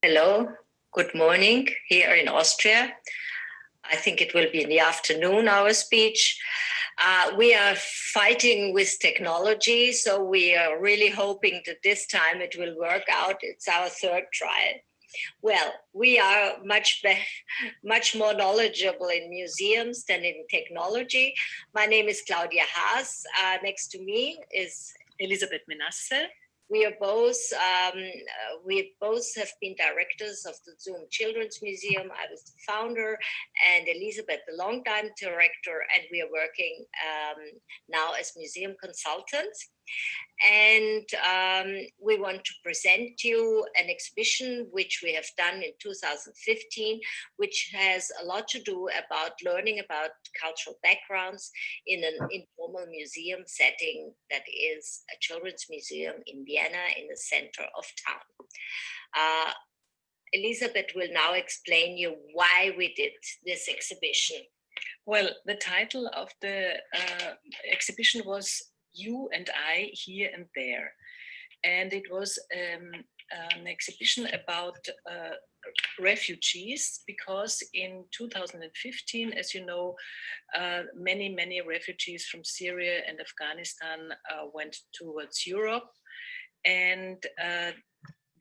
Hello, good morning here in Austria. I think it will be in the afternoon, our speech. We are fighting with technology, so we are really hoping that this time it will work out. It's our third trial. Well, we are much more knowledgeable in museums than in technology. My name is Claudia Hаас. Next to me is Elizabet Menasse. We both have been directors of the Zoom Children's Museum. I was the founder, and Elizabeth, the longtime director, and we are working now as museum consultants. And we want to present you an exhibition which we have done in 2015, which has a lot to do about learning about cultural backgrounds in an informal museum setting that is a children's museum in Vienna in the center of town. Elizabeth will now explain you why we did this exhibition. Well, the title of the exhibition was You and I, Here and There. And it was an exhibition about refugees, because in 2015, as you know, many refugees from Syria and Afghanistan went towards Europe. And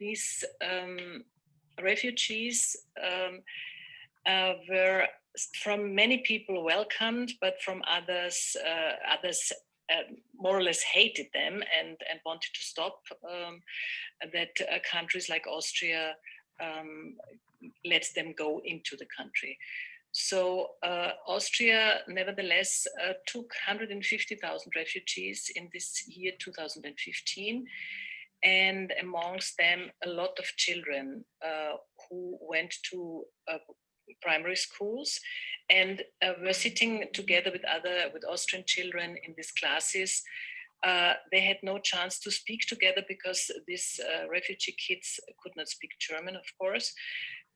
these refugees were from many people welcomed, but from others more or less hated them and wanted to stop that countries like Austria let them go into the country. So Austria nevertheless took 150,000 refugees in this year 2015, and amongst them a lot of children who went to primary schools and were sitting together with Austrian children in these classes. They had no chance to speak together because these refugee kids could not speak German, of course.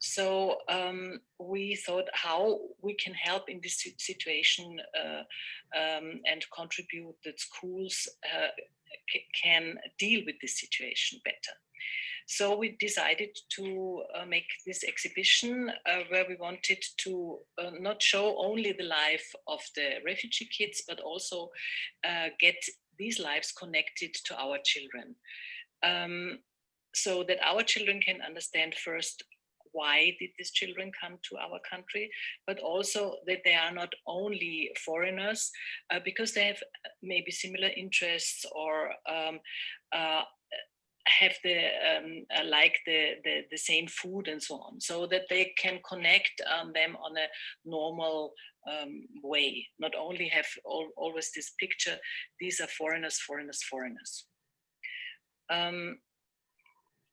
So we thought how we can help in this situation and contribute that schools can deal with this situation better. So we decided to make this exhibition where we wanted to not show only the life of the refugee kids, but also get these lives connected to our children, so that our children can understand first why did these children come to our country, but also that they are not only foreigners because they have maybe similar interests or have the same food and so on, so that they can connect them on a normal way, not only have always this picture, these are foreigners.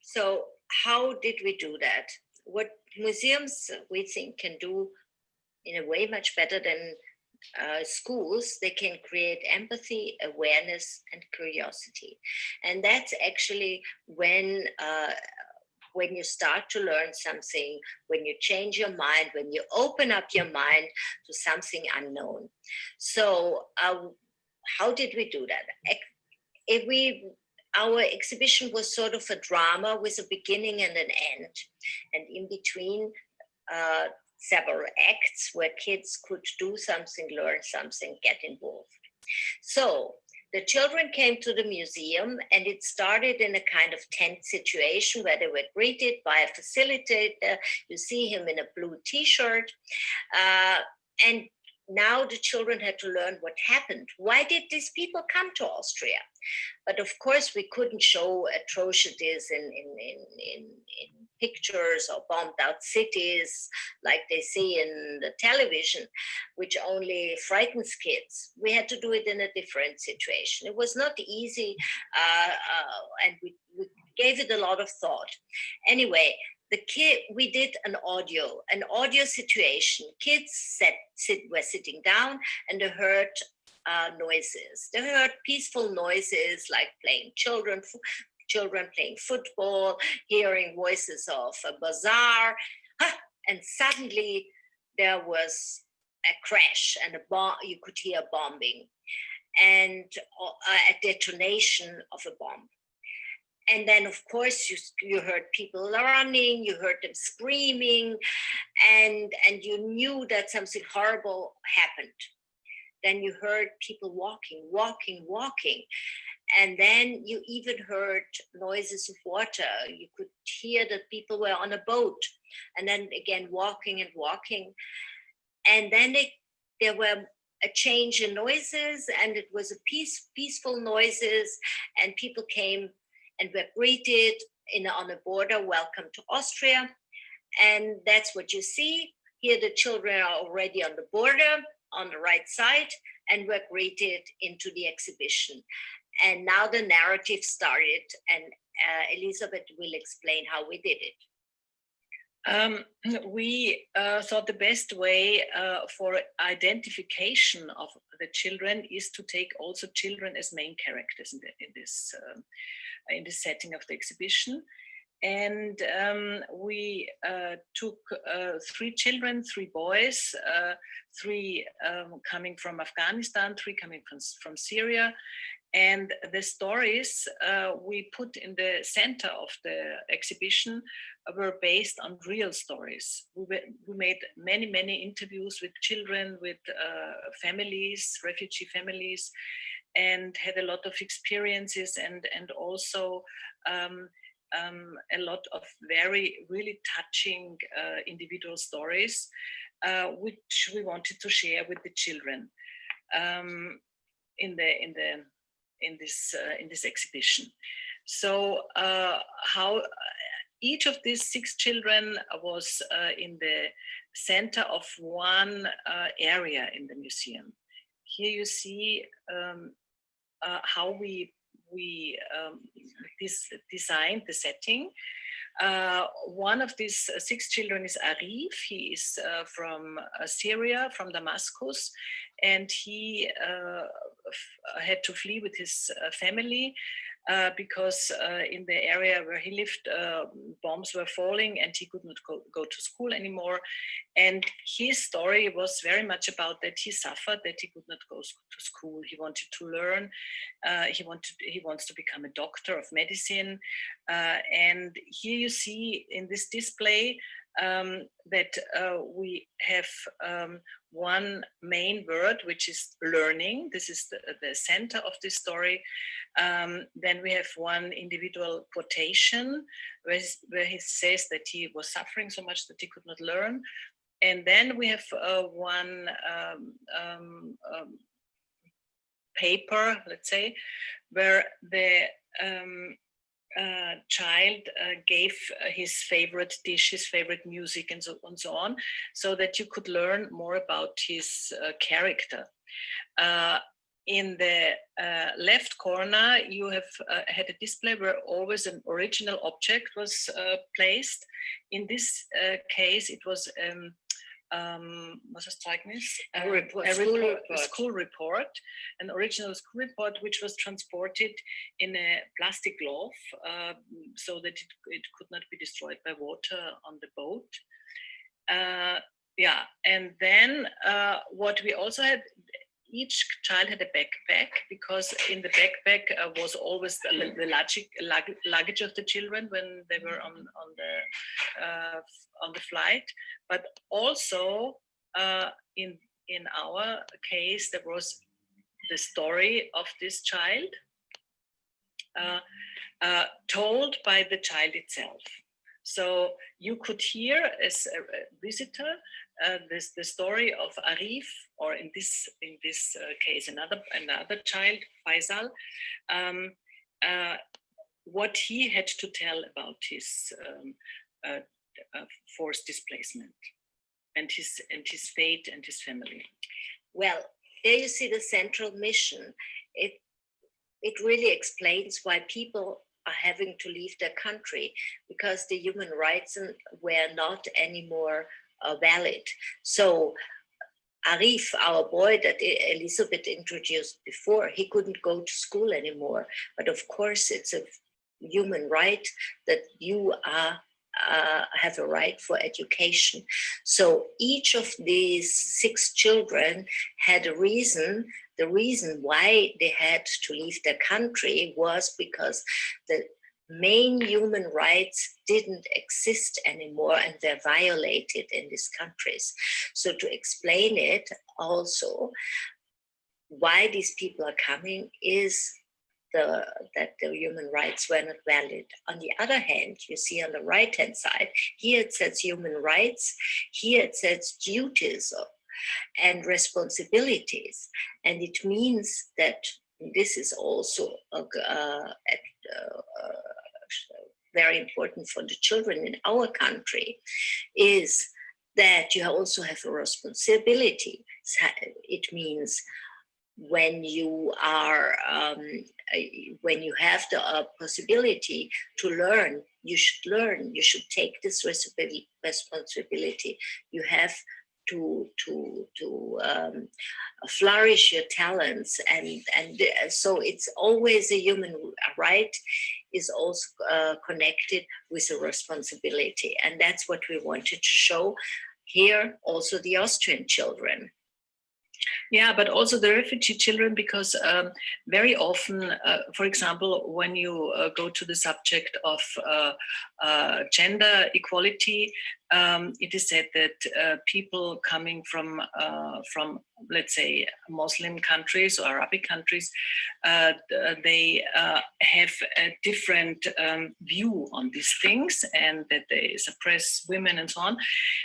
So how did we do that? What museums we think can do in a way much better than schools, they can create empathy, awareness, and curiosity. And that's actually when you start to learn something, when you change your mind, when you open up your mind to something unknown. So how did we do that? Our exhibition was sort of a drama with a beginning and an end. And in between, several acts where kids could do something, learn something, get involved. So the children came to the museum, and it started in a kind of tent situation where they were greeted by a facilitator. You see him in a blue t-shirt. And now the children had to learn what happened. Why did these people come to Austria? But of course, we couldn't show atrocities in pictures or bombed out cities like they see in the television, which only frightens kids. We had to do it in a different situation. It was not easy, and we gave it a lot of thought. Anyway, we did an audio situation. Kids were sitting down, and they heard noises. They heard peaceful noises like children playing football, hearing voices of a bazaar, and suddenly there was a crash and a bomb. You could hear bombing and a detonation of a bomb. And then, of course, you heard people running, you heard them screaming, and you knew that something horrible happened. Then you heard people walking. And then you even heard noises of water. You could hear that people were on a boat, and then again walking. And then there were a change in noises, and it was a peaceful noises, and people came and were greeted on a border, welcome to Austria. And that's what you see. Here the children are already on the border, on the right side, and were greeted into the exhibition. And now the narrative started, and Elizabeth will explain how we did it. We thought the best way for identification of the children is to take also children as main characters in this setting of the exhibition. And we took 3 children, 3 boys, 3 coming from Afghanistan, 3 coming from Syria. And the stories we put in the center of the exhibition were based on real stories. We made many interviews with children, with families, refugee families, and had a lot of experiences and also a lot of really touching individual stories, which we wanted to share with the children in this exhibition. So how each of these 6 children was in the center of one area in the museum. Here you see how we designed the setting. One of these 6 children is Arif. He is from Syria, from Damascus, and he had to flee with his family because in the area where he lived, bombs were falling and he could not go to school anymore. And his story was very much about that he suffered, that he could not go to school. He wanted to learn. He wants to become a doctor of medicine. And here you see in this display that we have one main word, which is learning. This is the center of this story. Then we have one individual quotation where he says that he was suffering so much that he could not learn. And then we have one paper, let's say, where the child gave his favorite dish, his favorite music, and so on, so that you could learn more about his character. In the left corner, you have had a display where always an original object was placed. In this case, it was school report, an original school report, which was transported in a plastic glove so that it could not be destroyed by water on the boat. And then what we also had, each child had a backpack, because in the backpack was always the luggage of the children when they were on the flight. But also in our case, there was the story of this child told by the child itself. So you could hear as a visitor the story of Arif, or in this case another child, Faisal, what he had to tell about his forced displacement and his fate and his family. Well, there you see the central mission. It really explains why people are having to leave their country, because the human rights were not anymore valid. So Arif, our boy that Elizabeth introduced before, he couldn't go to school anymore. But of course, it's a human right that you have a right for education. So each of these 6 children had a reason. The reason why they had to leave their country was because the main human rights didn't exist anymore and they're violated in these countries. So to explain it also, why these people are coming is that the human rights were not valid. On the other hand, you see on the right-hand side, here it says human rights, here it says duties and responsibilities. And it means that this is also very important for the children in our country, is that you also have a responsibility. It means when you are when you have the possibility to learn, you should take this responsibility. You have to flourish your talents, and so it's always a human right is also connected with a responsibility, and that's what we wanted to show here. Also the Austrian children. Yeah, but also the refugee children, because very often, for example, when you go to the subject of gender equality, it is said that people coming from, let's say, Muslim countries or Arabic countries, they have a different view on these things, and that they suppress women and so on.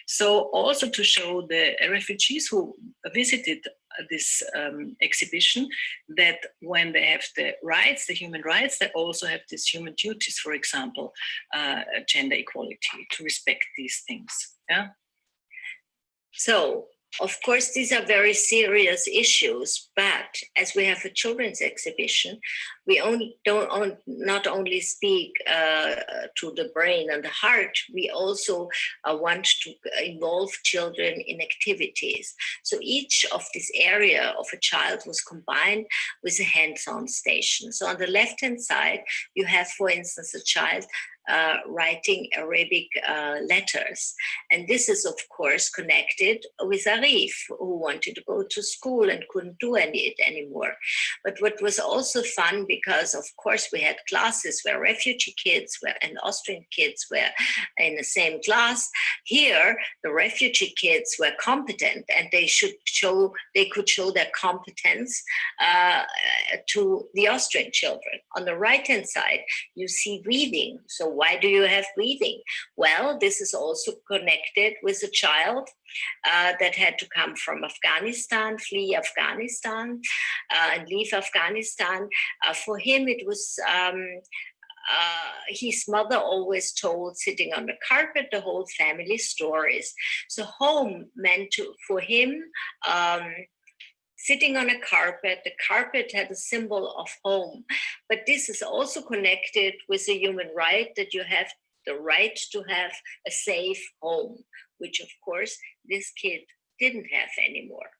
So also to show the refugees who visited this exhibition, that when they have the rights, the human rights, they also have these human duties, for example, gender equality, to respect these things. Yeah. So, of course, these are very serious issues, but as we have a children's exhibition, we not only speak to the brain and the heart, we also want to involve children in activities. So each of this area of a child was combined with a hands-on station. So on the left-hand side, you have, for instance, a child writing Arabic letters. And this is, of course, connected with Arif, who wanted to go to school and couldn't do it anymore. But what was also fun, because, of course, we had classes where refugee kids and Austrian kids were in the same class. Here, the refugee kids were competent, and they could show their competence to the Austrian children. On the right-hand side, you see reading. So why do you have reading? Well, this is also connected with a child that had to come from Afghanistan, flee Afghanistan, and leave Afghanistan. For him, it was his mother always told, sitting on the carpet, the whole family stories. So home meant for him, sitting on a carpet. The carpet had a symbol of home. But this is also connected with a human right, that you have the right to have a safe home, which of course this kid didn't have anymore.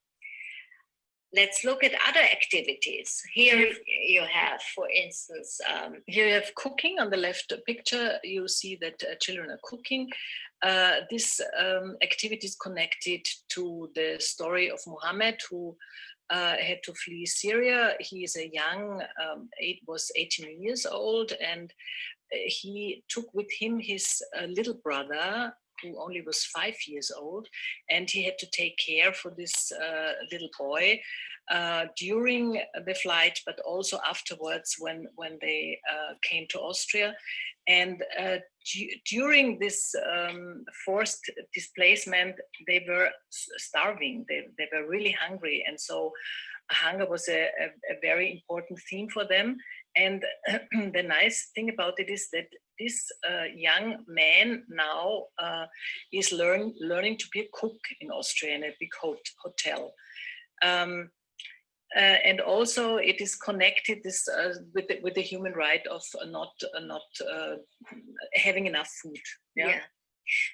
Let's look at other activities. Here you have, for instance, here you have cooking on the left picture. You see that children are cooking. This activity is connected to the story of Muhammad, who had to flee Syria. He is a young, was 18 years old, and he took with him his little brother, who only was 5 years old, and he had to take care for this little boy during the flight, but also afterwards when they came to Austria. And during this forced displacement, they were starving. They were really hungry, and so hunger was a very important theme for them. And the nice thing about it is that this young man now is learning to be a cook in Austria in a big hotel. And also it is connected this with the human right of not having enough food. Yeah.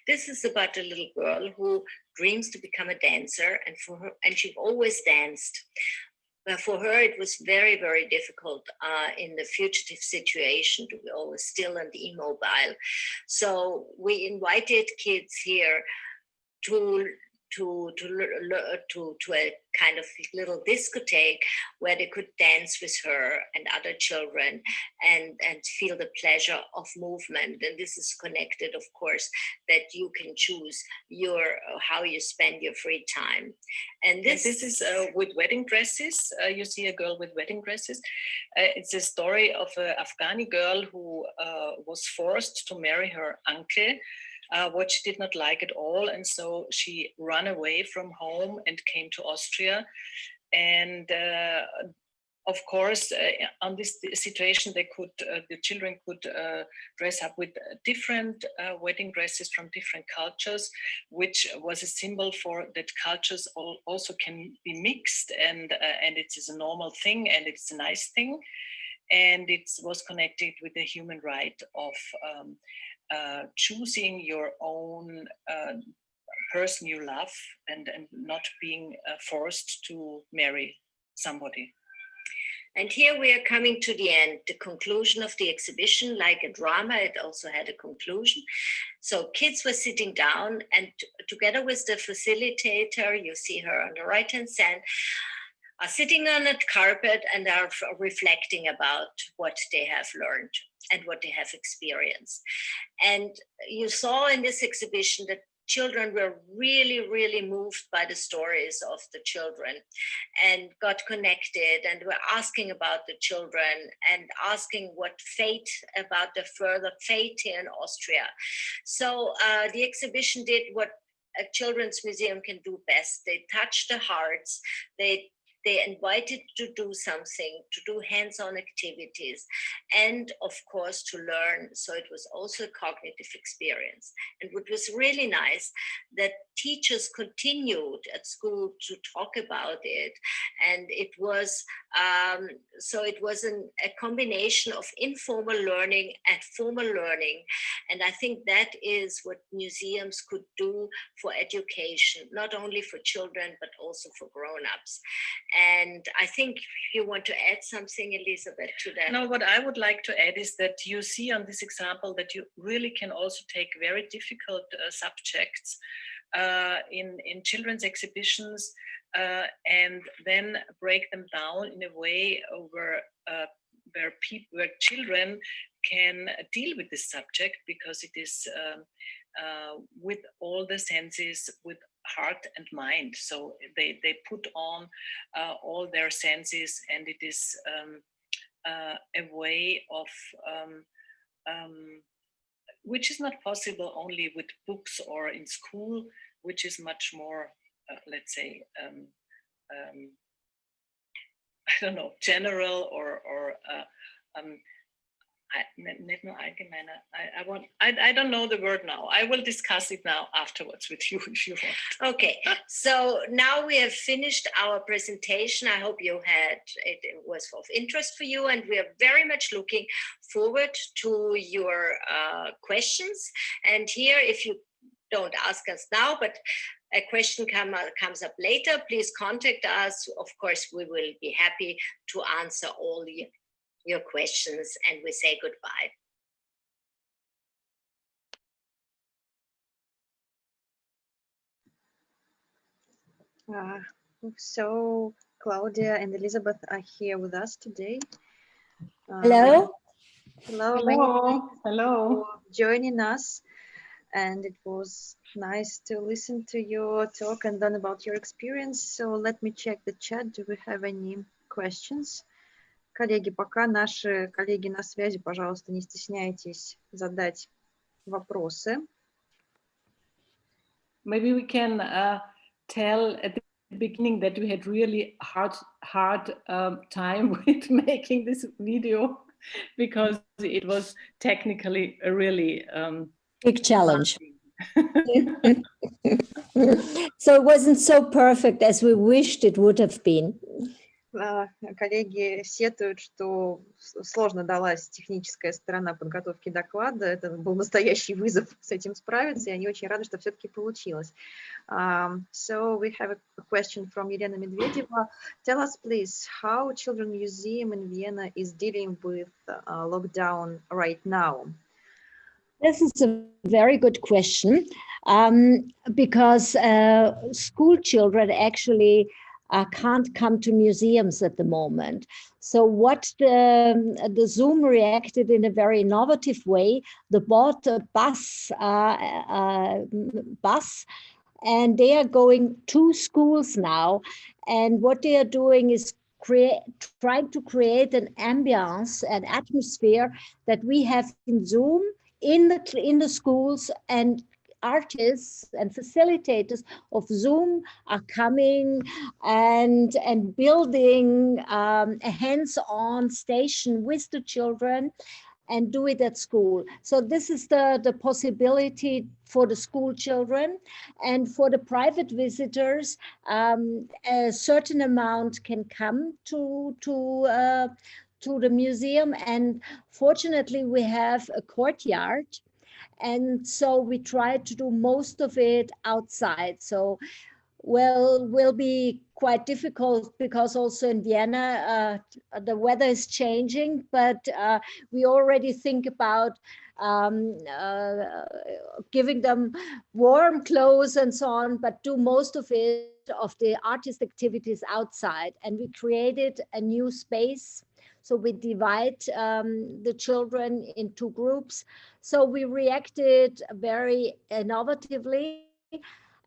This is about a little girl who dreams to become a dancer, and she always danced. But for her, it was very, very difficult in the fugitive situation to be always still and immobile. So we invited kids here to to a kind of little discotheque where they could dance with her and other children and feel the pleasure of movement. And this is connected, of course, that you can choose how you spend your free time. And this is with wedding dresses. You see a girl with wedding dresses. It's a story of an Afghani girl who was forced to marry her uncle, what she did not like at all. And so she ran away from home and came to Austria. And of course, on this situation, the children could dress up with different wedding dresses from different cultures, which was a symbol for that cultures also can be mixed, and it is a normal thing, and it's a nice thing. And it was connected with the human right of choosing your own person you love and not being forced to marry somebody. And here we are coming to the end, the conclusion of the exhibition. Like a drama, it also had a conclusion. So kids were sitting down, and together with the facilitator, you see her on the right-hand side, are sitting on a carpet and are reflecting about what they have learned and what they have experienced. And you saw in this exhibition that children were really, really moved by the stories of the children and got connected and were asking about the children and asking what fate, about the further fate here in Austria. So the exhibition did what a children's museum can do best. They touched the hearts. They invited to do something, to do hands-on activities, and of course to learn. So it was also a cognitive experience. And what was really nice, that teachers continued at school to talk about it. And it was, so it was a combination of informal learning and formal learning. And I think that is what museums could do for education, not only for children, but also for grown-ups. And I think you want to add something, Elizabeth, to that. No, what I would like to add is that you see on this example that you really can also take very difficult subjects in children's exhibitions and then break them down in a way where children can deal with this subject, because it is with all the senses, with heart and mind. So they put on all their senses, and it is a way of which is not possible only with books or in school, which is much more, let's say, I don't know, general or I don't know the word now. I will discuss it now afterwards with you if you want. Okay, so now we have finished our presentation. I hope it was of interest for you, and we are very much looking forward to your questions. And here, if you don't ask us now, but a question comes up later, please contact us. Of course, we will be happy to answer all your questions, and we say goodbye. So Claudia and Elizabeth are here with us today. Hello. Hello. Hello. For joining us, and it was nice to listen to your talk and learn about your experience. So let me check the chat. Do we have any questions? Коллеги, пока наши коллеги на связи, пожалуйста, не стесняйтесь задать вопросы. Maybe we can tell at the beginning that we had really hard time with making this video, because it was technically a really big challenge. So it wasn't so perfect as we wished it would have been. Коллеги сетуют, что сложно далась техническая сторона подготовки доклада. Это был настоящий вызов с этим справиться, и они очень рады, что все-таки получилось. So we have a question from Елена Медведева. Tell us, please, how Children's Museum in Vienna is dealing with lockdown right now? This is a very good question, because school children actually can't come to museums at the moment. So what the Zoom reacted in a very innovative way. They bought a bus, and they are going to schools now. And what they are doing is trying to create an ambience, an atmosphere that we have in Zoom in the schools, and artists and facilitators of Zoom are coming and building a hands-on station with the children and do it at school. So this is the possibility for the school children, and for the private visitors, a certain amount can come to the museum. And fortunately, we have a courtyard, and so we try to do most of it outside. So will be quite difficult, because also in Vienna the weather is changing, but we already think about giving them warm clothes and so on, but do most of the artist activities outside. And we created a new space. So we divide the children into groups. So we reacted very innovatively,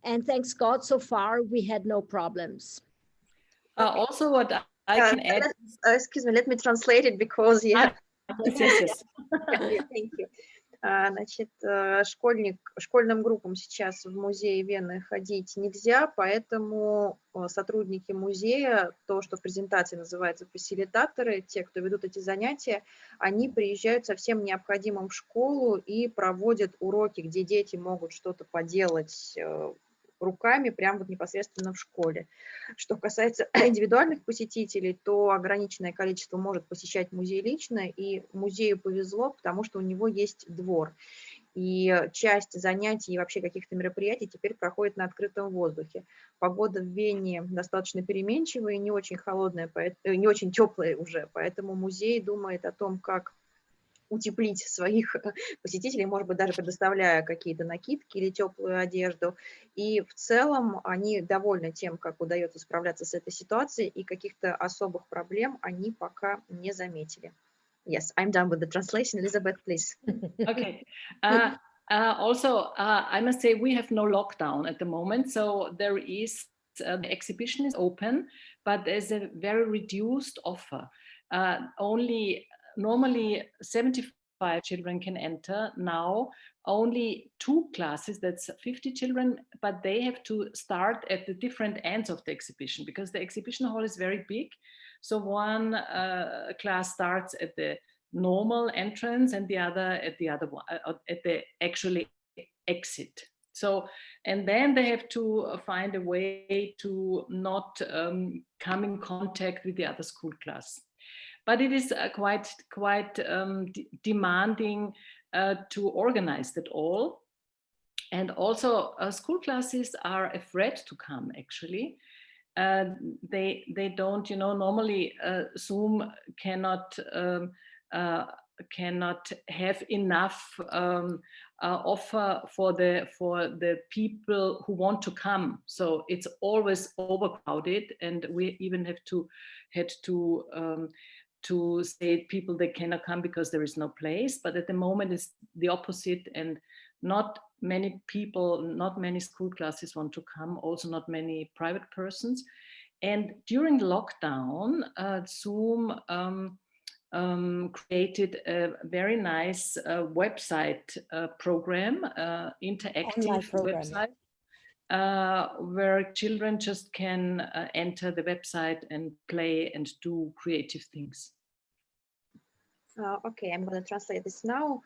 and thanks God, so far we had no problems. Also, what I can add. Excuse me, let me translate it, because Yes. Thank you. Значит, школьным группам сейчас в музее Вены ходить нельзя, поэтому сотрудники музея, то, что в презентации называется фасилитаторы, те, кто ведут эти занятия, они приезжают со всем необходимым в школу и проводят уроки, где дети могут что-то поделать руками прямо вот непосредственно в школе. Что касается индивидуальных посетителей, то ограниченное количество может посещать музей лично, и музею повезло, потому что у него есть двор. И часть занятий и вообще каких-то мероприятий теперь проходит на открытом воздухе. Погода в Вене достаточно переменчивая и не очень холодная, не очень теплая уже, поэтому музей думает о том, как утеплить своих посетителей, может быть, даже предоставляя какие-то накидки или теплую одежду. И в целом они довольны тем, как удается справляться с этой ситуацией, и каких-то особых проблем они пока не заметили. Yes, I'm done with the translation. Elizabeth, please. Okay. Also, I must say we have no lockdown at the moment, so there is the exhibition is open, but there's a very reduced offer. Normally 75 children can enter. Now only 2 classes, that's 50 children, but they have to start at the different ends of the exhibition, because the exhibition hall is very big. So one class starts at the normal entrance and the other at the actually exit. So, and then they have to find a way to not come in contact with the other school class. But it is quite demanding to organize that all. And also school classes are afraid to come, actually. They don't, normally Zoom cannot have enough offer for the people who want to come. So it's always overcrowded, and we even had to say people they cannot come because there is no place. But at the moment it's the opposite, and not many people, not many school classes want to come, also not many private persons. And during the lockdown, Zoom created a very nice website program, interactive website, where children just can enter the website and play and do creative things. Okay, I'm going to translate this now.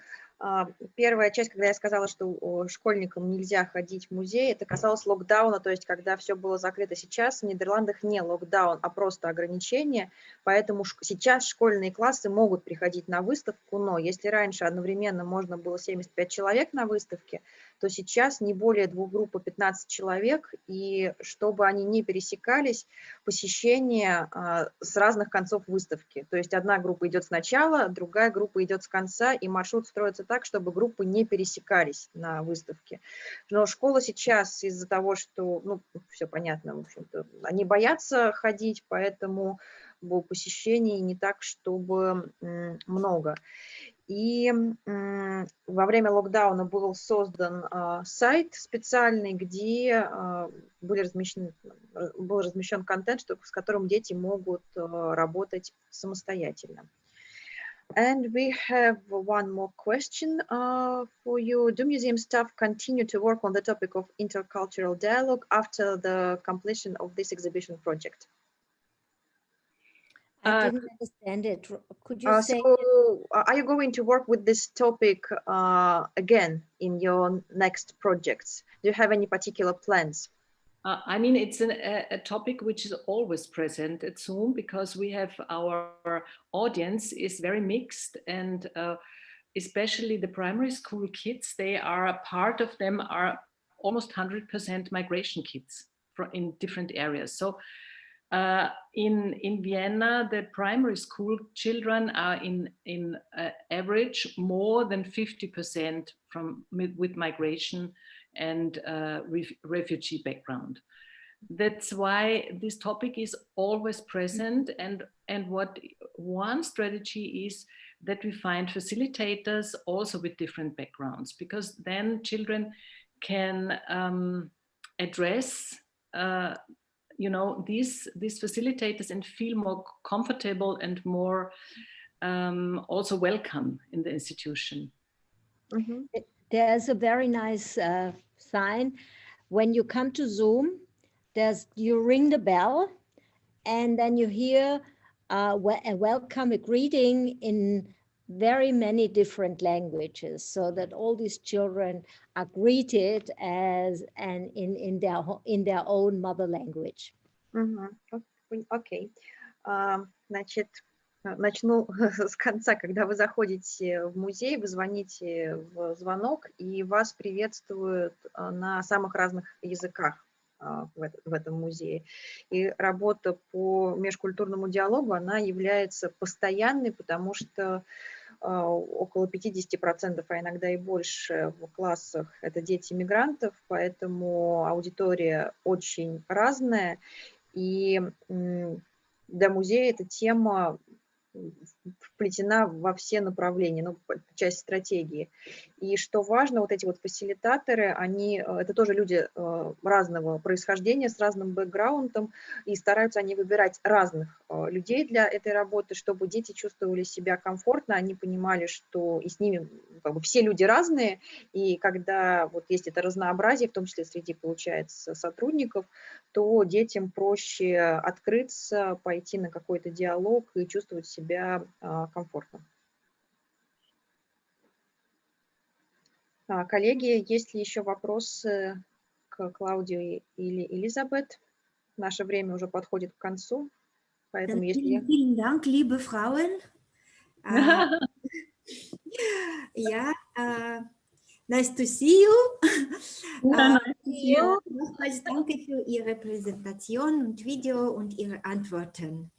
Первая часть, когда я сказала, что школьникам нельзя ходить в музей, это касалось локдауна, то есть когда все было закрыто. Сейчас в Нидерландах не локдаун, а просто ограничения, поэтому сейчас школьные классы могут приходить на выставку, но если раньше одновременно можно было 75 человек на выставке, то сейчас не более 2 групп по 15 человек, и чтобы они не пересекались, посещение с разных концов выставки. То есть одна группа идет сначала, другая группа идет с конца, и маршрут строится так, чтобы группы не пересекались на выставке. Но школа сейчас из-за того, что, ну, все понятно, в общем-то, они боятся ходить, поэтому посещений не так, чтобы много. И во время локдауна был создан сайт специальный, где был размещен контент, с которым дети могут работать самостоятельно. And we have one more question for you. Do museum staff continue to work on the topic of intercultural dialogue after the completion of this exhibition project? I didn't understand it. Could you say? So, are you going to work with this topic again in your next projects? Do you have any particular plans? I mean, it's a topic which is always present at Zoom because we have our audience is very mixed, and especially the primary school kids, they are a part of them are almost 100% migration kids in different areas. So in Vienna, the primary school children are in average more than 50% with migration and refugee background. That's why this topic is always present, and what one strategy is that we find facilitators also with different backgrounds, because then children can address you know, these facilitators and feel more comfortable and more also welcome in the institution. Mm-hmm. There's a very nice sign. When you come to Zoom, you ring the bell, and then you hear a welcome, a greeting in very many different languages, so that all these children are greeted in their own mother language. Окей. Значит, начну с конца. Когда вы заходите в музей, вы звоните в звонок, и вас приветствуют на самых разных языках в этом музее. И работа по межкультурному диалогу, она является постоянной, потому что около 50%, а иногда и больше в классах это дети-мигрантов, поэтому аудитория очень разная, и для музея эта тема вплетена во все направления, ну, часть стратегии. И что важно, вот эти вот фасилитаторы, это тоже люди разного происхождения, с разным бэкграундом, и стараются они выбирать разных людей для этой работы, чтобы дети чувствовали себя комфортно, они понимали, что и с ними как бы все люди разные, и когда вот есть это разнообразие, в том числе среди, получается, сотрудников, то детям проще открыться, пойти на какой-то диалог и чувствовать себя комфортно. Коллеги, есть ли еще вопросы к Клаудии или Элизабет? Наше время уже подходит к концу, поэтому Vielen Dank, liebe Frauen. Nice to see you. Nochmals danke für Ihre Präsentation und Video und Ihre Antworten.